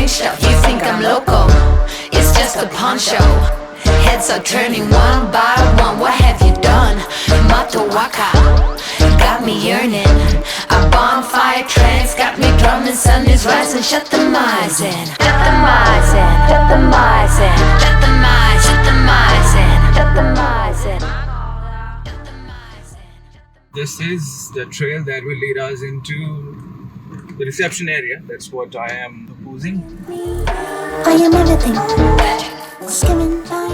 stuff. You think I'm loco? It's just a poncho. Heads are turning one by one. What have you done? Mato waka got me yearning. A bonfire trance got me drumming. Sun is rising. Shut the mice in. Shut the mice in. Shut the mice in. Shut the mice. Shut the mice in. Shut the mice in. This is the trail that will lead us into the reception area. That's what I am proposing. I am everything. Skimming by.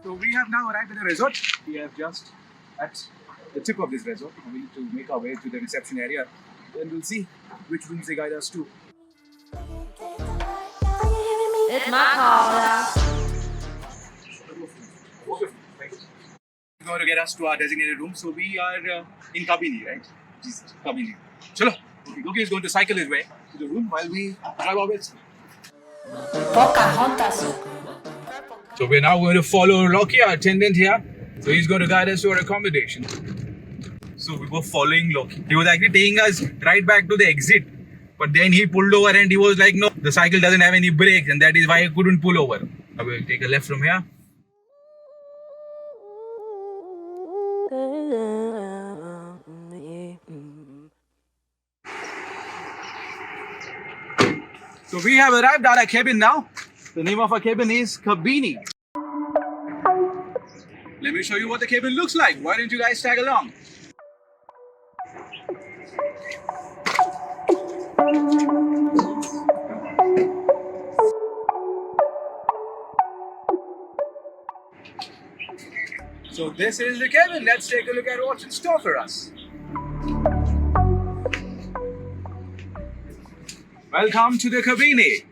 So we have now arrived at the resort. We are just at the tip of this resort. We need to make our way to the reception area. Then we'll see which rooms they guide us to. It's my call. It's going to get us to our designated room. So we are in Kabini, right? Just Kabini. Chalo. Okay, Goki is going to cycle his way to the room while we drive our ways. So we're now going to follow Rocky, our attendant here. So he's going to guide us to our accommodation. So we were following Loki. He was actually taking us right back to the exit. But then he pulled over and he was like, no, the cycle doesn't have any brakes and that is why I couldn't pull over. I will take a left from here. So we have arrived at our cabin now. The name of our cabin is Kabini. Let me show you what the cabin looks like. Why don't you guys tag along? So this is the cabin. Let's take a look at what's in store for us. Welcome to the Kabini.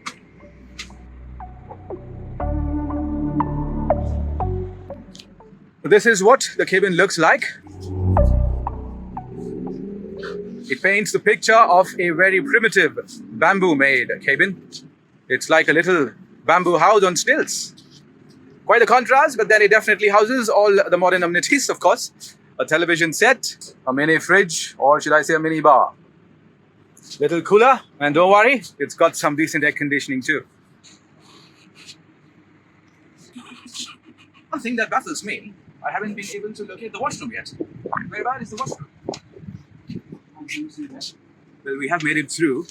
This is what the cabin looks like. It paints the picture of a very primitive bamboo-made cabin. It's like a little bamboo house on stilts. Quite a contrast, but then it definitely houses all the modern amenities, of course. A television set, a mini fridge, or should I say a mini bar. Little cooler, and don't worry, it's got some decent air conditioning too. One thing that baffles me, I haven't been able to locate the washroom yet. Where about is the washroom? Well, we have made it through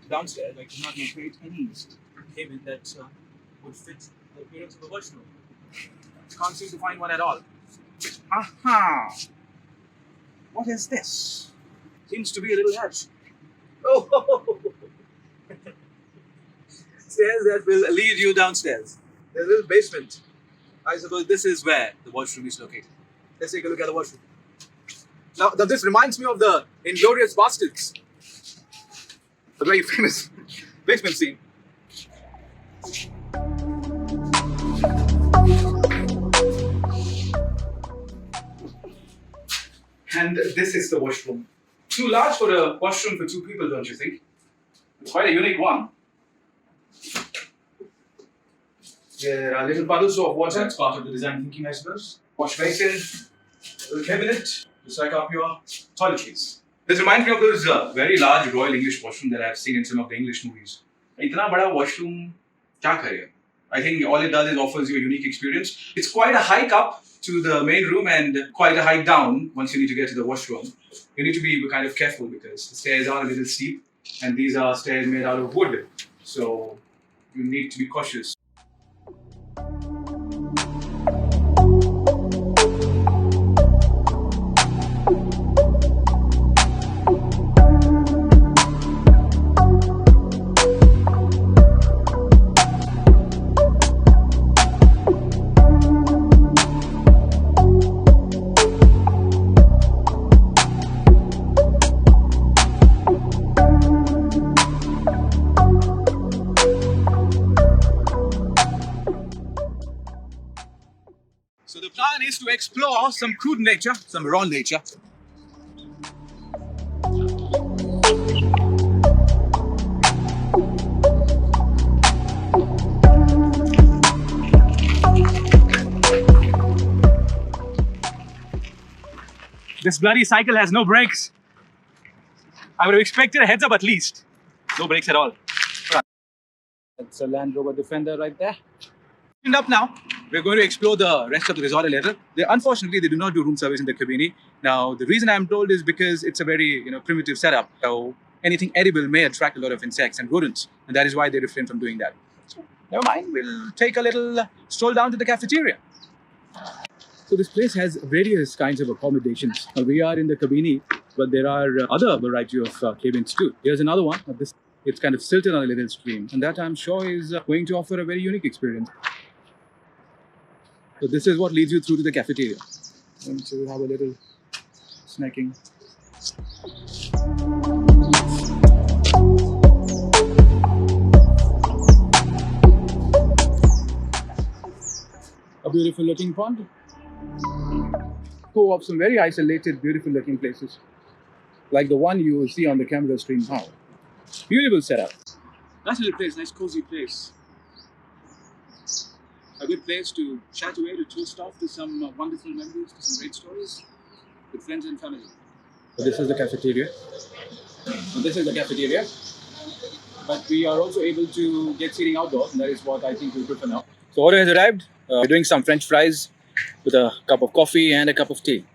downstairs. I could not locate any cabin that would fit the appearance of the washroom. Can't seem to find one at all. Aha! What is this? Seems to be a little hatch. Oh! Stairs that will lead you downstairs. There's a little basement. I suppose this is where the washroom is located. Let's take a look at the washroom. Now this reminds me of the Inglourious Bastards. A very famous basement scene. And this is the washroom. Too large for a washroom for two people, don't you think? It's quite a unique one. There are little puddles of water. It's part of the design thinking, I suppose. Wash basin, a little cabinet to stack up your toiletries. This reminds me of those very large Royal English washroom that I've seen in some of the English movies. Itna bada washroom, kya kare? I think all it does is offers you a unique experience. It's quite a hike up to the main room and quite a hike down once you need to get to the washroom. You need to be kind of careful because the stairs are a little steep and these are stairs made out of wood. So you need to be cautious. So the plan is to explore some crude nature, some raw nature. This bloody cycle has no brakes. I would have expected a heads up at least. No brakes at all. But That's a Land Rover Defender right there. And up now, we're going to explore the rest of the resort a little. Unfortunately, they do not do room service in the cabini. Now, the reason I'm told is because it's a very primitive setup. So anything edible may attract a lot of insects and rodents, and that is why they refrain from doing that. So never mind, we'll take a little stroll down to the cafeteria. So this place has various kinds of accommodations. Now, we are in the cabini, but there are other variety of cabins too. Here's another one. It's kind of silted on a little stream, and that I'm sure is going to offer a very unique experience. So this is what leads you through to the cafeteria. And so we have a little snacking. A beautiful looking pond. Of some very isolated, beautiful looking places. Like the one you will see on the camera screen now. Beautiful setup. Nice little place, nice cozy place. A good place to chat away, to toast off to some wonderful memories, to some great stories with friends and family. So this is the cafeteria. But we are also able to get seating outdoors, and that is what I think we'll do for now. So order has arrived. We're doing some French fries with a cup of coffee and a cup of tea.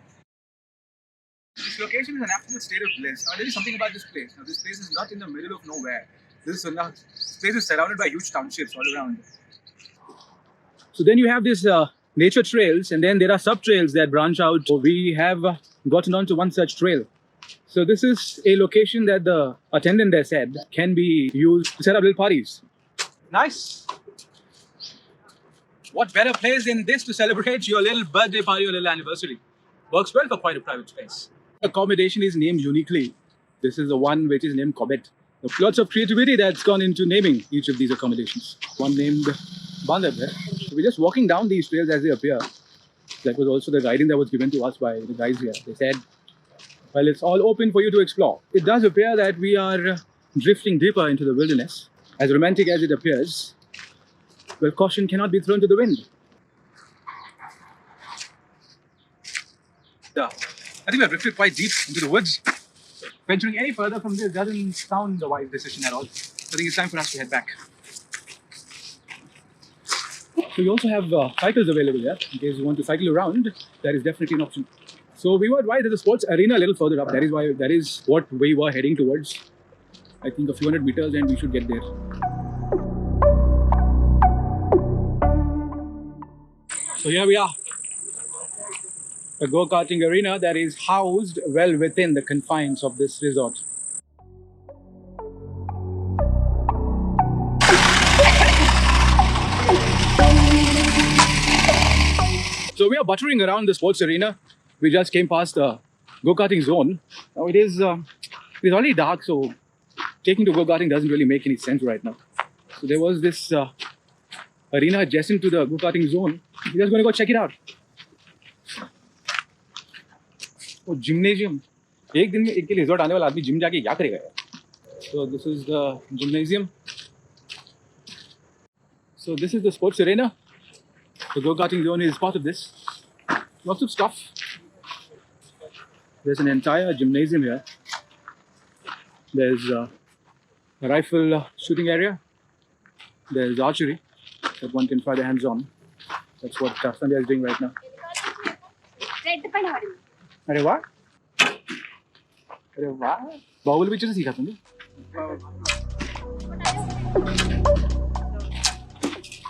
This location is an absolute state of bliss. Now, there is something about this place. Now, this place is not in the middle of nowhere. This place is surrounded by huge townships all around. So then you have these nature trails, and then there are sub-trails that branch out. So we have gotten onto one such trail. So this is a location that the attendant there said can be used to set up little parties. Nice. What better place than this to celebrate your little birthday party or little anniversary? Works well for quite a private space. Accommodation is named uniquely. This is the one which is named Kokapet. Lots of creativity that's gone into naming each of these accommodations. One named Bandab. So we're just walking down these trails as they appear. That was also the guidance that was given to us by the guys here. They said, well, it's all open for you to explore. It does appear that we are drifting deeper into the wilderness. As romantic as it appears, well, caution cannot be thrown to the wind. I think we have drifted quite deep into the woods. Venturing any further from this doesn't sound a wise decision at all. I think it's time for us to head back. So you also have cycles available here. In case you want to cycle around, that is definitely an option. So we were advised there's a sports arena a little further up. That is what we were heading towards. I think a few hundred meters and we should get there. So here we are. A go-karting arena that is housed well within the confines of this resort. So we are buttering around the sports arena. We just came past the go-karting zone. Now it is already dark, so taking to go-karting doesn't really make any sense right now. So there was this arena adjacent to the go-karting zone. We're just going to go check it out. Oh, gymnasium. एक दिन में एक के resort आने वाला आदमी gym जाके क्या करेगा यार? So this is the gymnasium. So this is the sports arena. The go-karting zone is part of this. Lots of stuff. There's an entire gymnasium here. There's a rifle shooting area. There's archery that one can try their hands on. That's what Sandhya is doing right now. अरे वाह, अरे वाह, Baahubali picture से सीखा तुमने?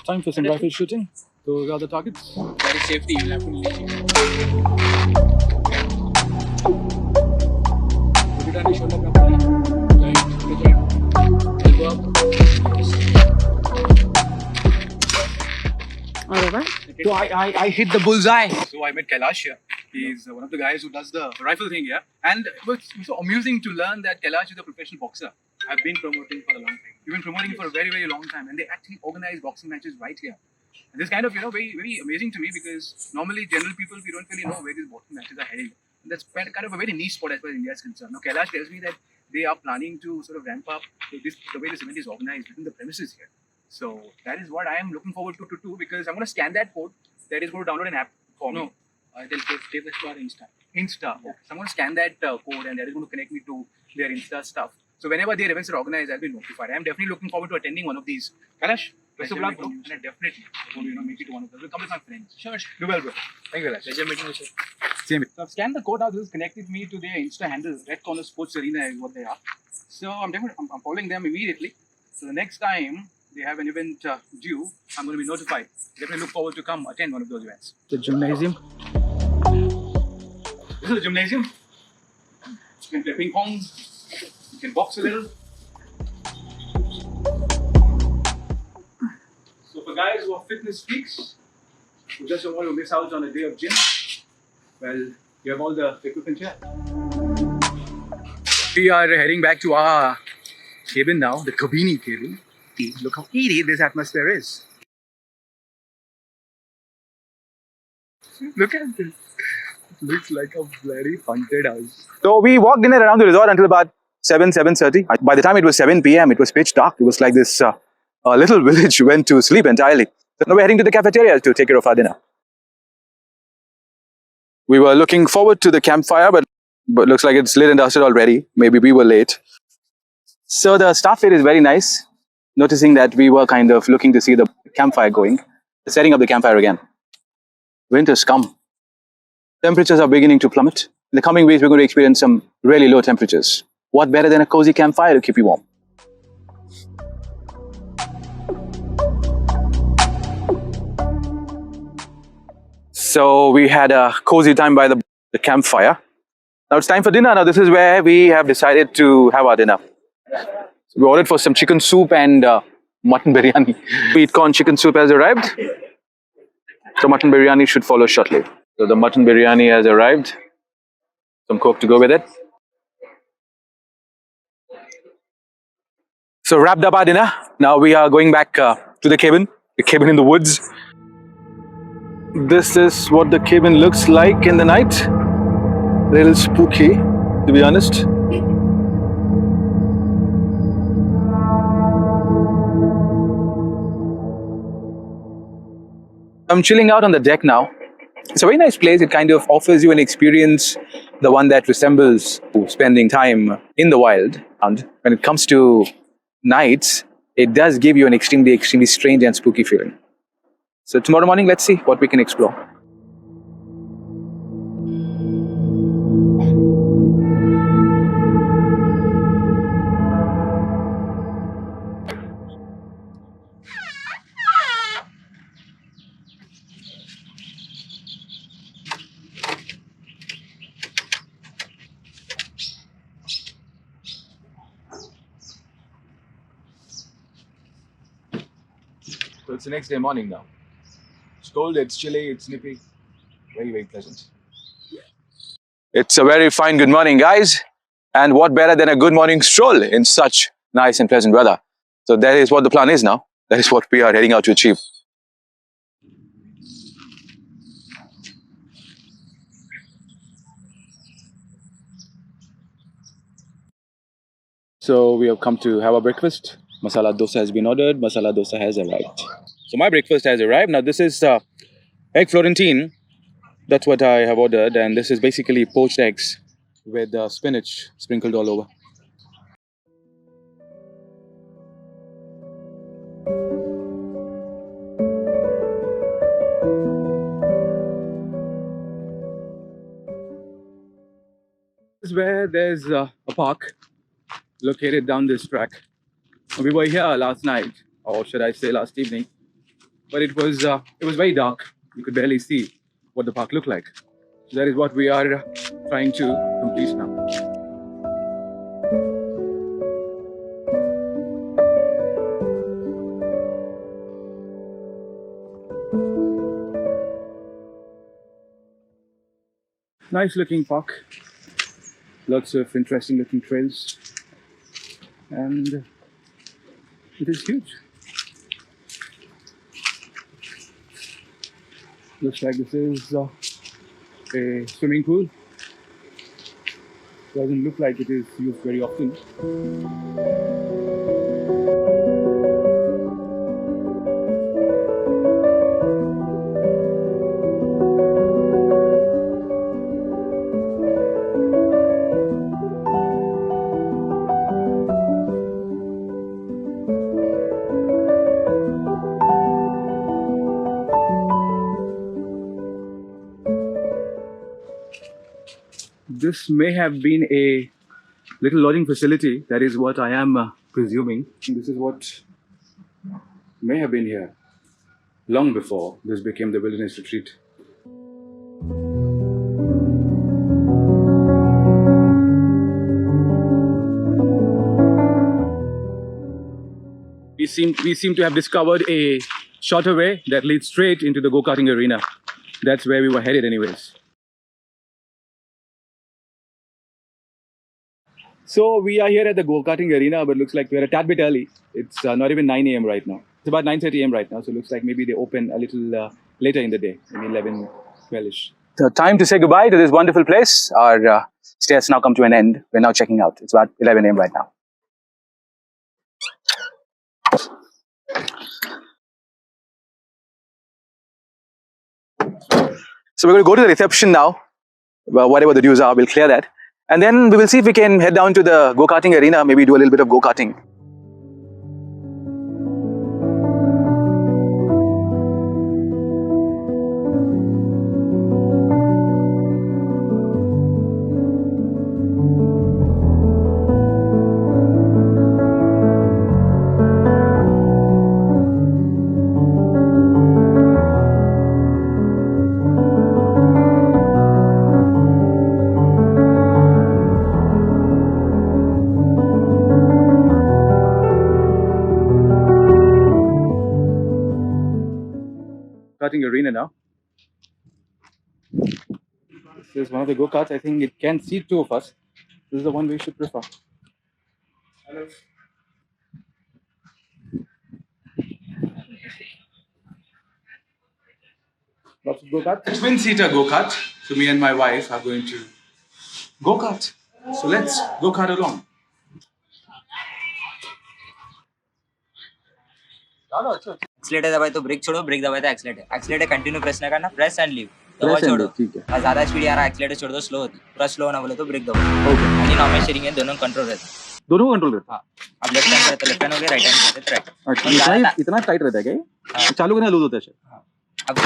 Time for some rifle shooting. Those are the targets. That is safety. You have to leave. So I hit the bullseye. So I met Kailash here. He's one of the guys who does the rifle thing here. And it was so amusing to learn that Kailash is a professional boxer. I've been promoting for a long time. We've been promoting for a very, very long time. And they actually organize boxing matches right here. And this is kind of, very, very amazing to me because normally general people, we don't really know where these boxing matches are held. And that's kind of a very niche sport as far as India is concerned. Now, Kailash tells me that they are planning to sort of ramp up the way this event is organized within the premises here. So that is what I am looking forward to do because I'm going to scan that code. That is going to download an app for me. No, they'll take us to our Insta. Insta. Okay. So I'm going to scan that code and that is going to connect me to their Insta stuff. So whenever their events are organized, I'll be notified. I'm definitely looking forward to attending one of these. Kailash, best of luck, bro. And I definitely want to make it to one of those. We'll come with my friends. Sure. Do well, bro. Thank you, Kailash. Pleasure meeting you, sir. Same. So I've scanned the code now. This has connected me to their Insta handle. Red Corner Sports Arena is what they are. So I'm following them immediately. So the next time they have an event due, I'm going to be notified. Definitely look forward to come attend one of those events. The gymnasium. This is the gymnasium. You can play ping pong. You can box a little. So for guys who are fitness freaks, who just don't want to miss out on a day of gym, well, you have all the equipment here. We are heading back to our cabin now, the Kabini cabin. Look how eerie this atmosphere is. Look at this. Looks like a very haunted house. So we walked in and around the resort until about 7:30. By the time it was 7 p.m., it was pitch dark. It was like this little village went to sleep entirely. So now we're heading to the cafeteria to take care of our dinner. We were looking forward to the campfire, but looks like it's lit and dusted already. Maybe we were late. So the staff here is very nice. Noticing that we were kind of looking to see the campfire going, setting up the campfire again. Winter's come. Temperatures are beginning to plummet. In the coming weeks, we're going to experience some really low temperatures. What better than a cozy campfire to keep you warm? So we had a cozy time by the campfire. Now it's time for dinner. Now this is where we have decided to have our dinner. So we ordered for some chicken soup and mutton biryani. Sweet corn chicken soup has arrived. So mutton biryani should follow shortly. So the mutton biryani has arrived. Some coke to go with it. So wrapped up our dinner. Now we are going back to the cabin in the woods. This is what the cabin looks like in the night. A little spooky, to be honest. I'm chilling out on the deck now. It's a very nice place. It kind of offers you an experience, the one that resembles spending time in the wild. And when it comes to nights, it does give you an extremely strange and spooky feeling. So tomorrow morning, let's see what we can explore. So it's the next day morning now. It's cold, it's chilly, it's nippy. Very pleasant. It's a very fine good morning, guys. And what better than a good morning stroll in such nice and pleasant weather? So that is what the plan is now. That is what we are heading out to achieve. So we have come to have our breakfast. Masala dosa has been ordered. Masala dosa has arrived. So my breakfast has arrived. Now this is egg Florentine. That's what I have ordered. And this is basically poached eggs with spinach sprinkled all over. This is where there's a park located down this track. We were here last night, or should I say last evening, but it was very dark. You could barely see what the park looked like. So that is what we are trying to complete now. Nice looking park. Lots of interesting looking trails. And it is huge. Looks like this is a swimming pool. Doesn't look like it is used very often. This may have been a little lodging facility. That is what I am presuming. This is what may have been here long before this became the wilderness retreat. We seem to have discovered a shorter way that leads straight into the go-karting arena. That's where we were headed anyways. So we are here at the go-karting arena, but looks like we're a tad bit early. It's not even 9 a.m. right now. It's about 9:30 a.m. right now, so it looks like maybe they open a little later in the day, maybe 11, 12ish. So time to say goodbye to this wonderful place. Our stay has now come to an end. We're now checking out. It's about 11 a.m. right now. So we're going to go to the reception now. Well, whatever the dues are, we'll clear that. And then we will see if we can head down to the go-karting arena, maybe do a little bit of go-karting. Karting arena now. This is one of the go-karts. I think it can seat two of us. This is the one we should prefer. Hello. Lots of go-kart. A twin-seater go-kart. So me and my wife are going to go-kart. So let's go-kart along. Accelerator दबाए तो break छोड़ो, break दबाए तो accelerator, accelerator continue press ना करना, press and leave, दबाओ छोड़ो, ठीक है। ज्यादा स्पीड आ रहा है एक्सीलेटर छोड़ दो, स्लो होती, पूरा स्लो ना बोले तो ब्रेक दबाओ। ओके, यानी नॉर्मल स्टीयरिंग है, दोनों कंट्रोल रहता है, दोनों कंट्रोल रहता है। हां, अब लेफ्ट हैंड करते लेफ्ट हैंड हो गया, राइट हैंड करते राइट। अच्छा, इतना टाइट रहता है क्या? चालू करना लूज होता है। हां, अब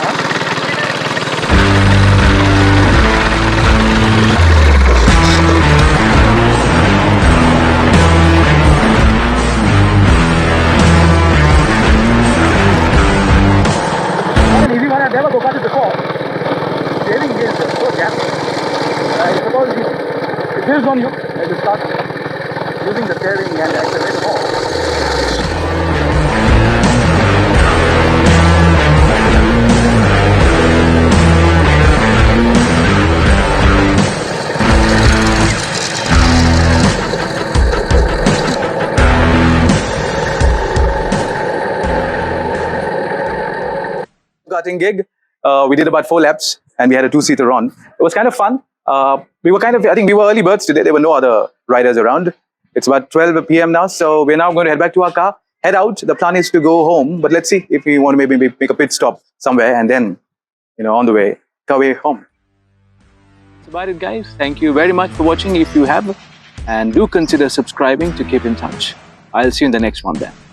I've never go-karted before. Steering is so gassy. I suppose it feels on you as you start using the steering and the accelerator more. Karting gig. We did about 4 laps and we had a 2-seater on. It was kind of fun. I think we were early birds today. There were no other riders around. It's about 12 p.m. now, so we're now going to head back to our car, head out. The plan is to go home, but let's see if we want to maybe make a pit stop somewhere and then, on the way, go away home. That's about it, guys. Thank you very much for watching if you have, and do consider subscribing to keep in touch. I'll see you in the next one then.